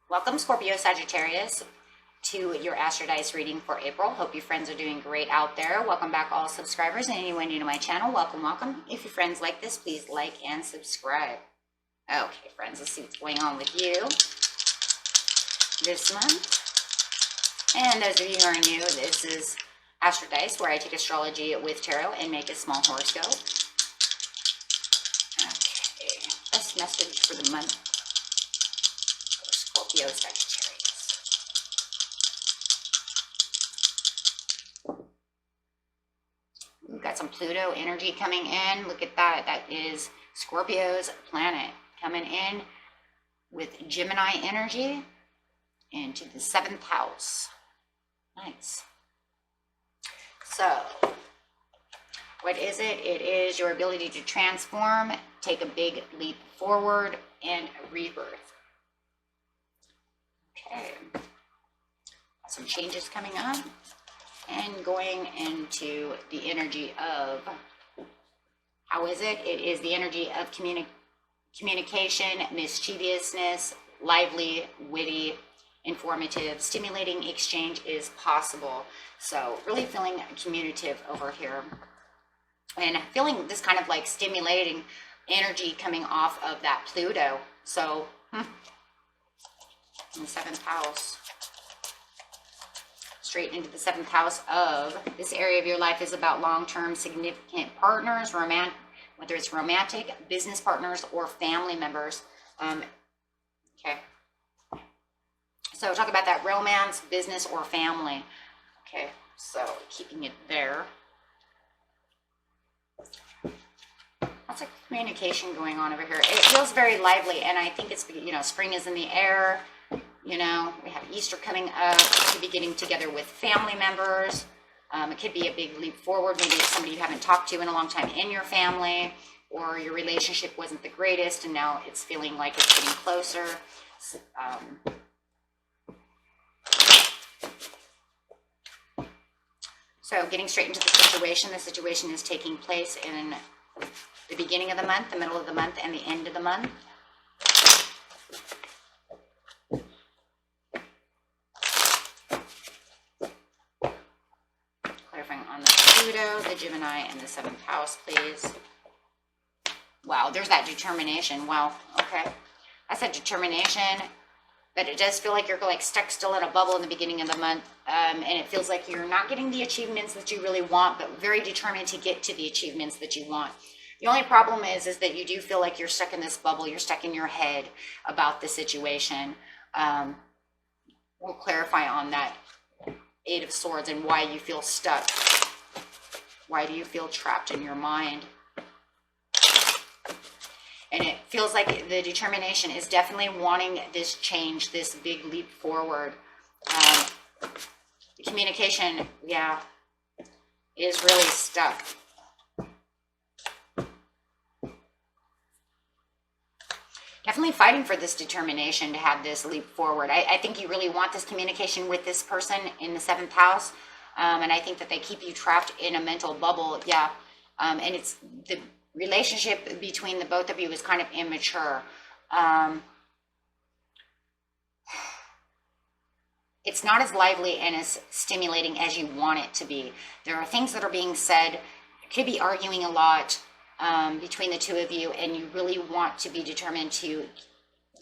Welcome, Scorpio, Sagittarius, to your Astrodice reading for April. Hope your friends are doing great out there. Welcome back, all subscribers, and anyone new to my channel. Welcome, welcome. If your friends like this, please like and subscribe. Okay, friends, let's see what's going on with you this month. And those of you who are new, this is Astrodice, where I take astrology with tarot and make a small horoscope. Okay, best message for the month for Scorpio, Sagittarius. We've got some Pluto energy coming in. Look at that. That is Scorpio's planet coming in with Gemini energy into the 7th house. Nice. So, what is it? It is your ability to transform, take a big leap forward, and a rebirth. Okay. Some changes coming up and going into the energy of, how is it? It is the energy of communication, mischievousness, lively, witty, informative, stimulating exchange is possible. So really feeling communicative over here and feeling this kind of like stimulating energy coming off of that Pluto. So in the 7th house, straight into the 7th house of this area of your life is about long-term significant partners, whether it's romantic, business partners, or family members. Okay. So talk about that romance, business, or family. Okay, so keeping it there. Lots of communication going on over here. It feels very lively, and I think it's, you know, spring is in the air. You know, we have Easter coming up. You could be getting together with family members. It could be a big leap forward. Maybe it's somebody you haven't talked to in a long time in your family, or your relationship wasn't the greatest, and now it's feeling like it's getting closer. So getting straight into the situation is taking place in the beginning of the month, the middle of the month, and the end of the month. Clarifying on the Pluto, the Gemini, and the 7th house, please. Wow, there's that determination. Wow, okay. That's that determination. But it does feel like you're like stuck still in a bubble in the beginning of the month. And it feels like you're not getting the achievements that you really want, but very determined to get to the achievements that you want. The only problem is that you do feel like you're stuck in this bubble. You're stuck in your head about the situation. We'll clarify on that 8 of Swords and why you feel stuck. Why do you feel trapped in your mind? And it feels like the determination is definitely wanting this change, this big leap forward. The communication, yeah, is really stuck. Definitely fighting for this determination to have this leap forward. I think you really want this communication with this person in the 7th house. And I think that they keep you trapped in a mental bubble. Yeah. And it's the relationship between the both of you is kind of immature. It's not as lively and as stimulating as you want it to be. There are things that are being said. You could be arguing a lot between the two of you, and you really want to be determined to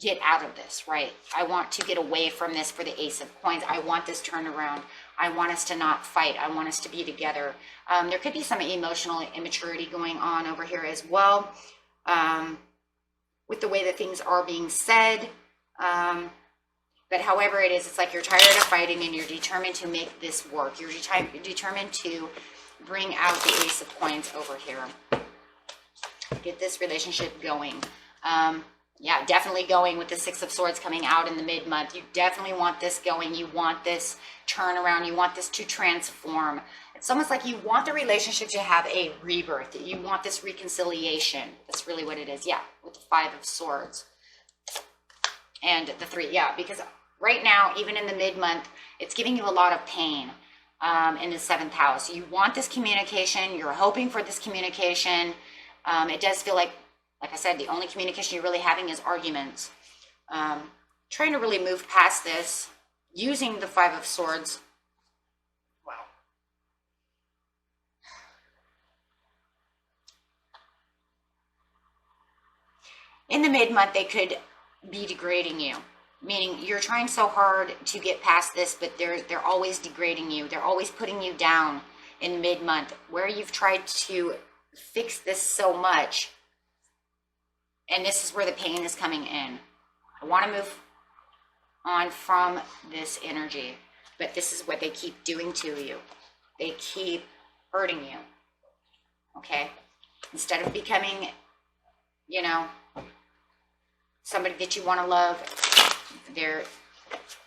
get out of this, right? I want to get away from this for the Ace of Coins. I want this turnaround. I want us to not fight. I want us to be together. There could be some emotional immaturity going on over here as well, with the way that things are being said. But however it is, it's like you're tired of fighting and you're determined to make this work. You're determined to bring out the Ace of Coins over here. Get this relationship going. Yeah, definitely going with the 6 of Swords coming out in the mid-month. You definitely want this going. You want this turnaround. You want this to transform. It's almost like you want the relationship to have a rebirth. You want this reconciliation. That's really what it is. Yeah, with the 5 of Swords. And the 3. Yeah, because right now, even in the mid-month, it's giving you a lot of pain in the 7th house. You want this communication. You're hoping for this communication. It does feel like I said, the only communication you're really having is arguments. trying to really move past this using the Five of Swords. Wow. In the mid-month, they could be degrading you, meaning you're trying so hard to get past this, but they're always degrading you. They're always putting you down in mid-month, where you've tried to fix this so much, and this is where the pain is coming in. I want to move on from this energy, but this is what they keep doing to you. They keep hurting you, okay? Instead of becoming, you know, somebody that you want to love, they're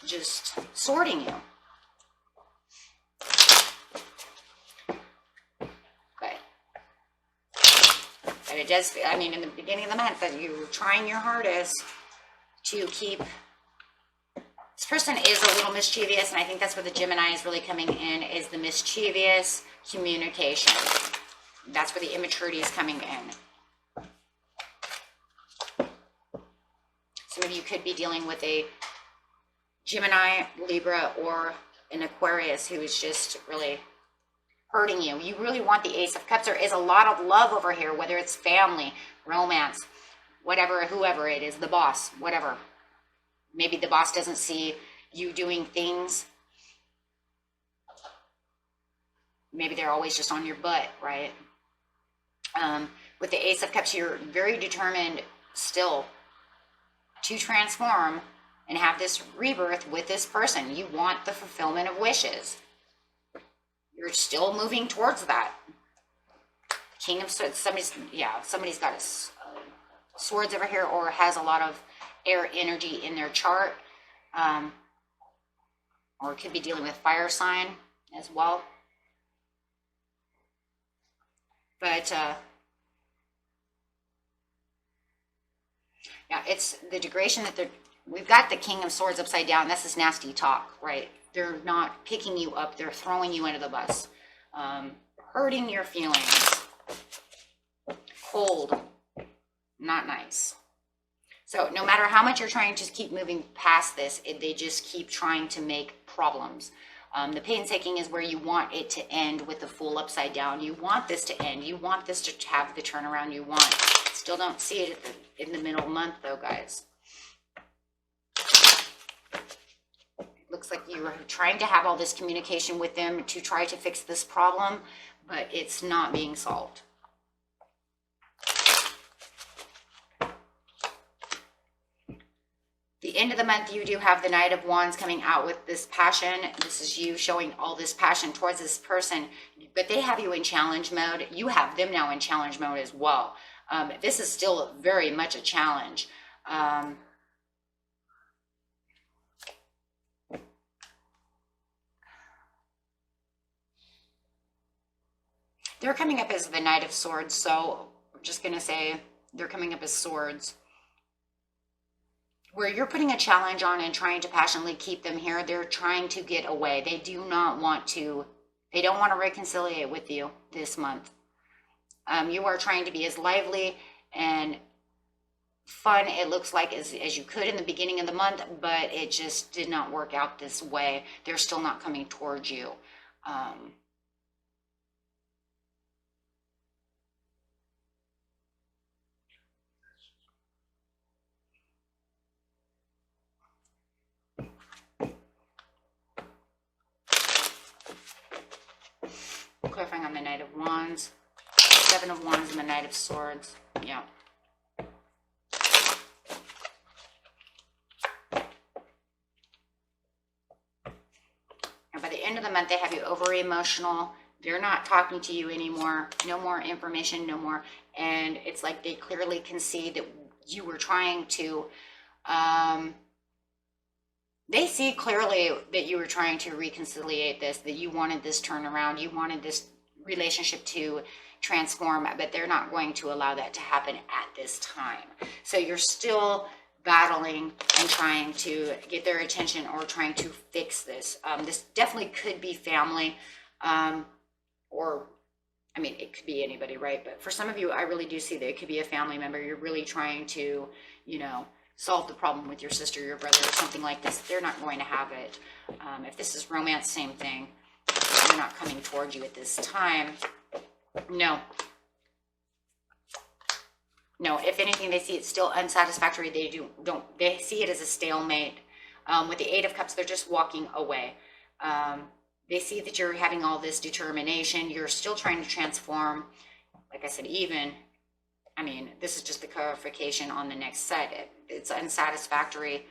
just sorting you. But it does, I mean, in the beginning of the month, that you were trying your hardest to keep, this person is a little mischievous, and I think that's where the Gemini is really coming in, is the mischievous communication. That's where the immaturity is coming in. Some of you could be dealing with a Gemini, Libra, or an Aquarius who is just really hurting you. You really want the Ace of Cups. There is a lot of love over here, whether it's family, romance, whatever, whoever it is, the boss, whatever. Maybe the boss doesn't see you doing things. Maybe they're always just on your butt, right? With the Ace of Cups, you're very determined still to transform and have this rebirth with this person. You want the fulfillment of wishes. You're still moving towards that. King of Swords, somebody's got swords over here, or has a lot of air energy in their chart. Or could be dealing with fire sign as well. But yeah, it's the degradation that we've got the King of Swords upside down. This is nasty talk, right? They're not picking you up. They're throwing you under the bus, hurting your feelings. Cold, not nice. So no matter how much you're trying to keep moving past this, they just keep trying to make problems. The painstaking is where you want it to end with the Fool upside down. You want this to end. You want this to have the turnaround you want. Still don't see it in the middle month though, guys. Looks like you were trying to have all this communication with them to try to fix this problem, but it's not being solved. The end of the month, you do have the Knight of Wands coming out with this passion. This is you showing all this passion towards this person, but they have you in challenge mode. You have them now in challenge mode as well. This is still very much a challenge. They're coming up as the Knight of Swords, so I'm just going to say they're coming up as swords. Where you're putting a challenge on and trying to passionately keep them here, they're trying to get away. They do not want to, they don't want to reconcile with you this month. You are trying to be as lively and fun, it looks like, as you could in the beginning of the month, but it just did not work out this way. They're still not coming towards you. Clarifying on the Knight of Wands, Seven of Wands, and the Knight of Swords. Yeah. And by the end of the month, they have you over emotional. They're not talking to you anymore. No more information, no more. And it's like they clearly can see that you were trying to, they see clearly that you were trying to reconciliate this, that you wanted this turnaround, you wanted this relationship to transform, but they're not going to allow that to happen at this time. So you're still battling and trying to get their attention or trying to fix this. This definitely could be family, or, I mean, it could be anybody, right? But for some of you, I really do see that it could be a family member. You're really trying to, you know, solve the problem with your sister, your brother, or something like this. They're not going to have it. If this is romance, same thing. They're not coming towards you at this time. No. No, if anything, they see it still unsatisfactory. They see it as a stalemate. With the Eight of Cups, they're just walking away. They see that you're having all this determination. You're still trying to transform. Like I said, this is just the clarification on the next set. It's unsatisfactory.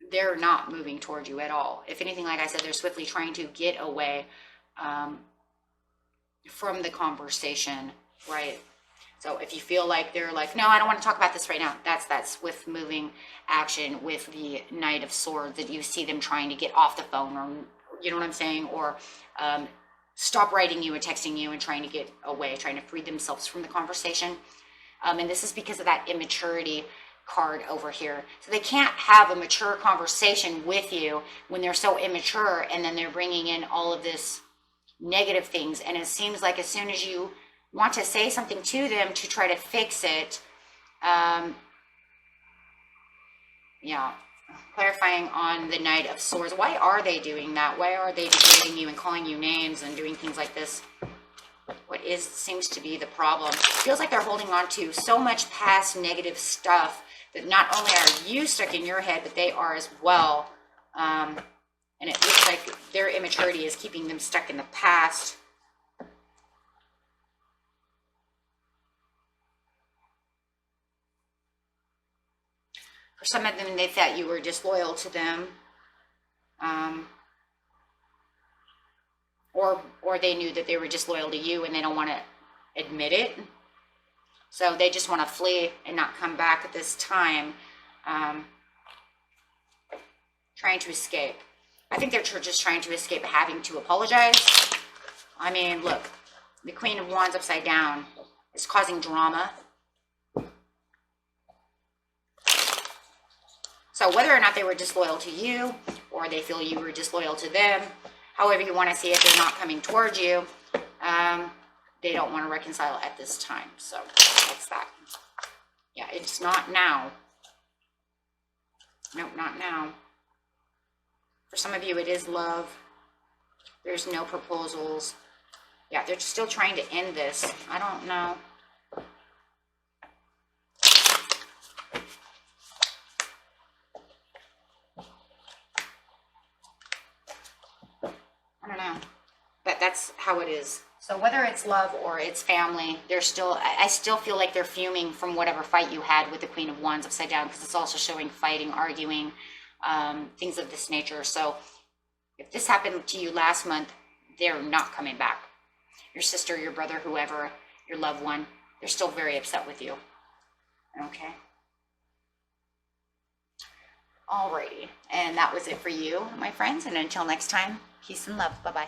They're not moving towards you at all. If anything, like I said, they're swiftly trying to get away from the conversation, right? So if you feel like they're like, no, I don't want to talk about this right now, that's that swift moving action with the Knight of Swords, that you see them trying to get off the phone, or you know what I'm saying, or stop writing you and texting you and trying to get away, trying to free themselves from the conversation. And this is because of that immaturity card over here. So they can't have a mature conversation with you when they're so immature, and then they're bringing in all of this negative things. And it seems like as soon as you want to say something to them to try to fix it, clarifying on the Knight of Swords. Why are they doing that? Why are they degrading you and calling you names and doing things like this? What seems to be the problem? It feels like they're holding on to so much past negative stuff that not only are you stuck in your head, but they are as well. And it looks like their immaturity is keeping them stuck in the past. For some of them, they thought you were disloyal to them. Or they knew that they were disloyal to you and they don't want to admit it. So they just want to flee and not come back at this time. Trying to escape. I think they're just trying to escape having to apologize. I mean, look, the Queen of Wands upside down is causing drama. So whether or not they were disloyal to you, or they feel you were disloyal to them, however you want to see it, they're not coming towards you. They don't want to reconcile at this time. So that's that. Yeah, it's not now. Nope, not now. For some of you, it is love. There's no proposals. Yeah, they're still trying to end this. I don't know. I don't know. But that's how it is. So whether it's love or it's family, I still feel like they're fuming from whatever fight you had with the Queen of Wands upside down, because it's also showing fighting, arguing, things of this nature. So if this happened to you last month, they're not coming back. Your sister, your brother, whoever, your loved one, they're still very upset with you. Okay? Alrighty. And that was it for you, my friends. And until next time, peace and love. Bye-bye.